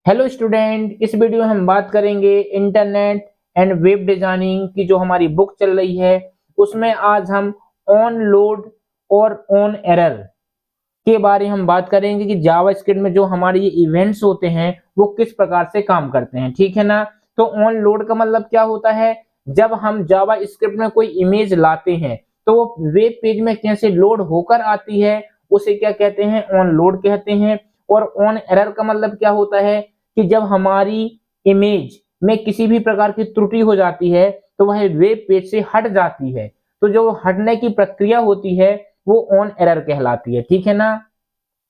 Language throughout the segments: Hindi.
हेलो स्टूडेंट, इस वीडियो में हम बात करेंगे इंटरनेट एंड वेब डिजाइनिंग की जो हमारी बुक चल रही है उसमें आज हम ऑन लोड और ऑन एरर के बारे में हम बात करेंगे कि जावास्क्रिप्ट में जो हमारे ये इवेंट्स होते हैं वो किस प्रकार से काम करते हैं। ठीक है ना। तो ऑन लोड का मतलब क्या होता है, जब हम जावास्क्रिप्ट में कोई इमेज लाते हैं तो वो वेब पेज में कैसे लोड होकर आती है उसे क्या कहते हैं, ऑन लोड कहते हैं। और ऑन एरर का मतलब क्या होता है कि जब हमारी इमेज में किसी भी प्रकार की त्रुटि हो जाती है तो वह वेब पेज से हट जाती है, तो जो हटने की प्रक्रिया होती है वो ऑन एरर कहलाती है। ठीक है ना।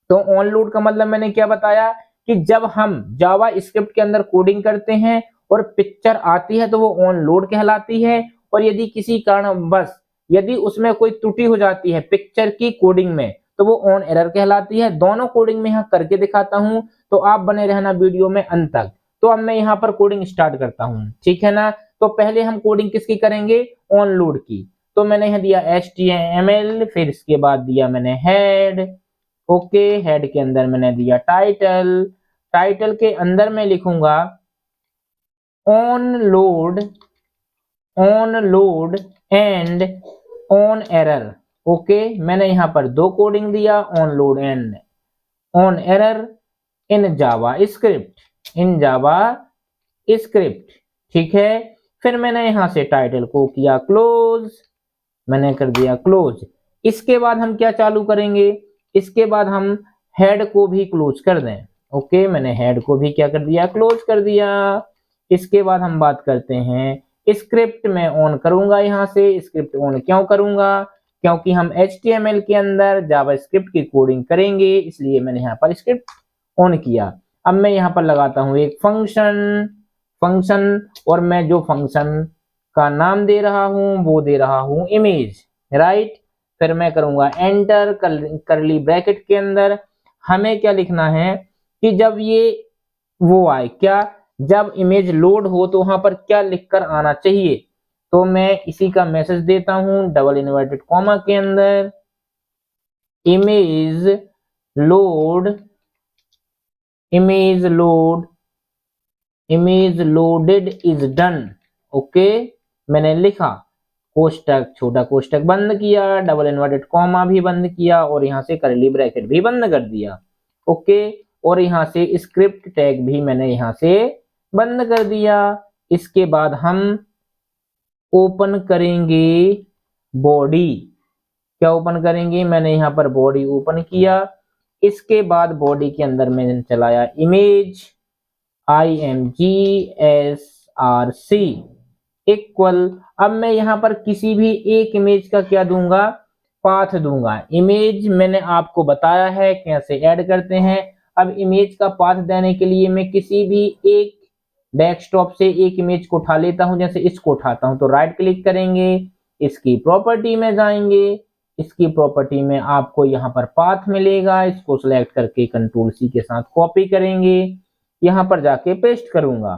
तो ऑन लोड का मतलब मैंने क्या बताया कि जब हम जावा स्क्रिप्ट के अंदर कोडिंग करते हैं और पिक्चर आती है तो वो ऑन लोड कहलाती है। और यदि किसी कारणवश यदि उसमें कोई त्रुटि हो जाती है पिक्चर की कोडिंग में तो वो ऑन एरर कहलाती है। दोनों कोडिंग में यहाँ करके दिखाता हूँ, तो आप बने रहना वीडियो में अंत तक। तो अब मैं यहाँ पर कोडिंग स्टार्ट करता हूँ। ठीक है ना। तो पहले हम कोडिंग किसकी करेंगे, ऑन लोड की। तो मैंने यहाँ दिया HTML, फिर इसके बाद दिया मैंने हेड। ओके, हेड के अंदर मैंने दिया टाइटल। टाइटल के अंदर मैं लिखूंगा on load, on load and on error. Okay, मैंने यहाँ पर दो कोडिंग दिया, on load and on error in Java script, in Java script. ठीक है। फिर मैंने यहाँ से टाइटल को किया क्लोज, मैंने कर दिया क्लोज। इसके बाद हम क्या चालू करेंगे, इसके बाद हम हेड को भी क्लोज कर दें। ओके, मैंने हेड को भी क्या कर दिया, क्लोज कर दिया। इसके बाद हम बात करते हैं स्क्रिप्ट में ऑन करूंगा। यहाँ से स्क्रिप्ट ऑन क्यों करूंगा, क्योंकि हम HTML के अंदर जावास्क्रिप्ट की कोडिंग करेंगे, इसलिए मैंने यहाँ पर स्क्रिप्ट ऑन किया। अब मैं यहाँ पर लगाता हूँ एक फंक्शन, फंक्शन, और मैं जो फंक्शन का नाम दे रहा हूं वो दे रहा हूं इमेज, राइट। फिर मैं करूंगा एंटर, करली ब्रैकेट के अंदर हमें क्या लिखना है कि जब ये वो आए, क्या, जब इमेज लोड हो तो वहां पर क्या लिखकर आना चाहिए। तो मैं इसी का मैसेज देता हूं डबल इन्वर्टेड कॉमा के अंदर, image load, image load, image loaded is done. Okay, मैंने लिखा, कोष्टक, छोटा कोष्टक बंद किया, डबल इन्वर्टेड कॉमा भी बंद किया और यहाँ से करली ब्रैकेट भी बंद कर दिया। ओके, और यहाँ से स्क्रिप्ट टैग भी मैंने यहाँ से बंद कर दिया। इसके बाद हम ओपन करेंगे बॉडी। क्या ओपन करेंगे, मैंने यहाँ पर बॉडी ओपन किया। इसके बाद बॉडी के अंदर मैंने चलाया इमेज IMGSRC इक्वल। अब मैं यहाँ पर किसी भी एक इमेज का क्या दूंगा, पाथ दूंगा। इमेज मैंने आपको बताया है कैसे ऐड करते हैं। अब इमेज का पाथ देने के लिए मैं किसी भी एक डेस्कटॉप से एक इमेज को उठा लेता हूं, जैसे इसको उठाता हूं तो राइट क्लिक करेंगे, इसकी प्रॉपर्टी में जाएंगे, इसकी प्रॉपर्टी में आपको यहाँ पर पाथ मिलेगा, इसको सिलेक्ट करके कंट्रोल C के साथ कॉपी करेंगे, यहाँ पर जाके पेस्ट करूंगा।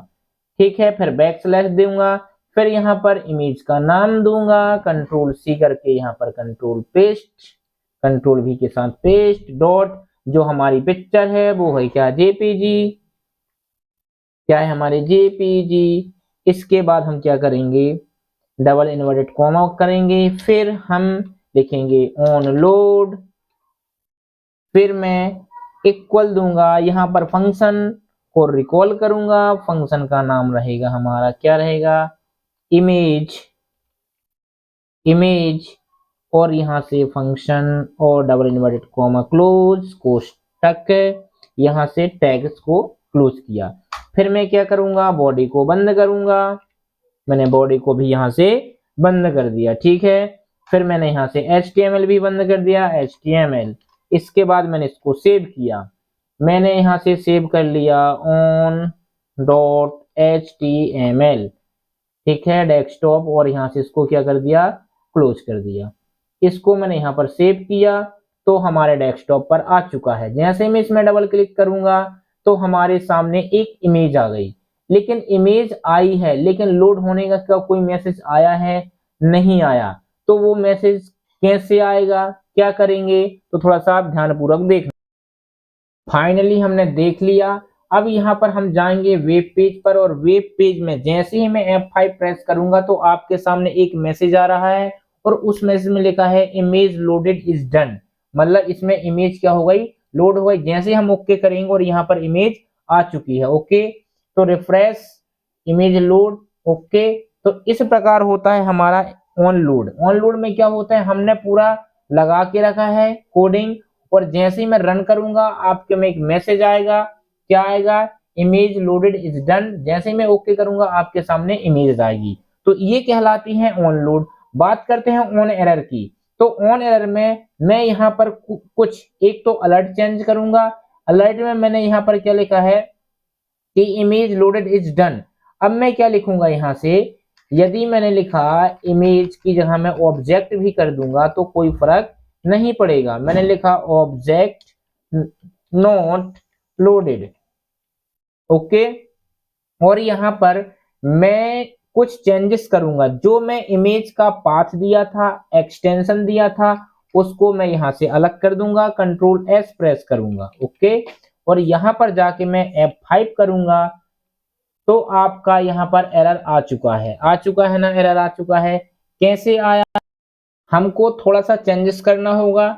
ठीक है, फिर बैक स्लैश दूंगा, फिर यहाँ पर इमेज का नाम दूंगा, कंट्रोल C करके यहाँ पर कंट्रोल पेस्ट, कंट्रोल V के साथ पेस्ट, डॉट, जो हमारी पिक्चर है वो है क्या, JPG, क्या है हमारे JPG। इसके बाद हम क्या करेंगे, डबल इन्वर्टेड कॉमा करेंगे, फिर हम लिखेंगे ऑन लोड, फिर मैं इक्वल दूंगा, यहाँ पर फंक्शन को रिकॉल करूंगा, फंक्शन का नाम रहेगा हमारा, क्या रहेगा, इमेज, इमेज, और यहाँ से फंक्शन और डबल इन्वर्टेड कॉमा क्लोज कोष्टक, यहाँ से टैग्स को क्लोज किया। फिर मैं क्या करूंगा, बॉडी को बंद करूंगा, मैंने बॉडी को भी यहाँ से बंद कर दिया। ठीक है, फिर मैंने यहाँ से HTML भी बंद कर दिया, HTML। इसके बाद मैंने इसको सेव किया, मैंने यहाँ से सेव कर लिया on डॉट HTML। ठीक है, डेस्कटॉप, और यहाँ से इसको क्या कर दिया, क्लोज कर दिया। इसको मैंने यहाँ पर सेव किया तो हमारे डेस्कटॉप पर आ चुका है। जैसे मैं इसमें डबल क्लिक करूंगा तो हमारे सामने एक इमेज आ गई, लेकिन इमेज आई है लेकिन लोड होने का कोई मैसेज आया है, नहीं आया। तो वो मैसेज कैसे आएगा, क्या करेंगे, तो थोड़ा सा आप ध्यानपूर्वक देखना। फाइनली हमने देख लिया अब यहाँ पर हम जाएंगे वेब पेज पर, और वेब पेज में जैसे ही मैं F5 प्रेस करूंगा तो आपके सामने एक मैसेज आ रहा है, और उस मैसेज में लिखा है इमेज लोडेड इज डन, मतलब इसमें इमेज क्या हो गई, लोड हो गई। जैसे हम ओके करेंगे और यहाँ पर इमेज आ चुकी है। ओके, तो रिफ्रेश, इमेज लोड, ओके। तो इस प्रकार होता है हमारा ऑन लोड। ऑन लोड में क्या होता है, हमने पूरा लगा के रखा है कोडिंग, और जैसे ही मैं रन करूंगा आपके में एक मैसेज आएगा, क्या आएगा, इमेज लोडेड इज डन। जैसे ही मैं ओके करूंगा आपके सामने इमेज आएगी। तो ये कहलाती है ऑन लोड। बात करते हैं ऑन एरर की। तो ऑन एरर में मैं यहाँ पर कुछ एक तो अलर्ट चेंज करूंगा। अलर्ट में मैंने यहाँ पर क्या लिखा है कि इमेज लोडेड इज डन। अब मैं क्या लिखूंगा यहाँ से, यदि मैंने लिखा इमेज की जगह मैं ऑब्जेक्ट भी कर दूंगा तो कोई फर्क नहीं पड़ेगा। मैंने लिखा ऑब्जेक्ट नॉट लोडेड, ओके। और यहाँ पर मैं कुछ चेंजेस करूंगा। जो मैं इमेज का पाथ दिया था, एक्सटेंशन दिया था, उसको मैं यहाँ से अलग कर दूंगा, कंट्रोल एस प्रेस करूंगा, ओके। और यहाँ पर जाके मैं F5 करूंगा तो आपका यहाँ पर एरर आ चुका है। आ चुका है ना, एरर आ चुका है। कैसे आया, हमको थोड़ा सा चेंजेस करना होगा।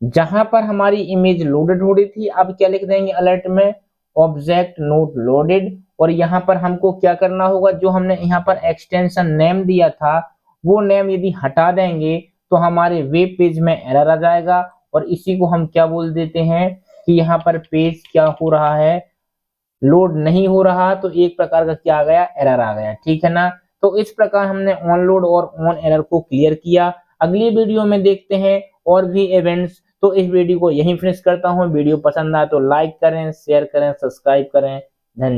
जहां पर हमारी इमेज लोडेड हो रही थी, अब क्या लिख देंगे अलर्ट में, ऑब्जेक्ट नोट लोडेड। और यहाँ पर हमको क्या करना होगा, जो हमने यहाँ पर एक्सटेंशन नेम दिया था वो नेम यदि हटा देंगे तो हमारे वेब पेज में एरर आ जाएगा। और इसी को हम क्या बोल देते हैं कि यहाँ पर पेज क्या हो रहा है, लोड नहीं हो रहा। तो एक प्रकार का क्या आ गया, एरर आ गया, ठीक है ना। तो इस प्रकार हमने ऑन लोड और ऑन एरर को क्लियर किया। अगली वीडियो में देखते हैं और भी इवेंट्स। तो इस वीडियो को यहीं फिनिश करता हूँ। वीडियो पसंद आए तो लाइक करें, शेयर करें, सब्सक्राइब करें। धन्यवाद।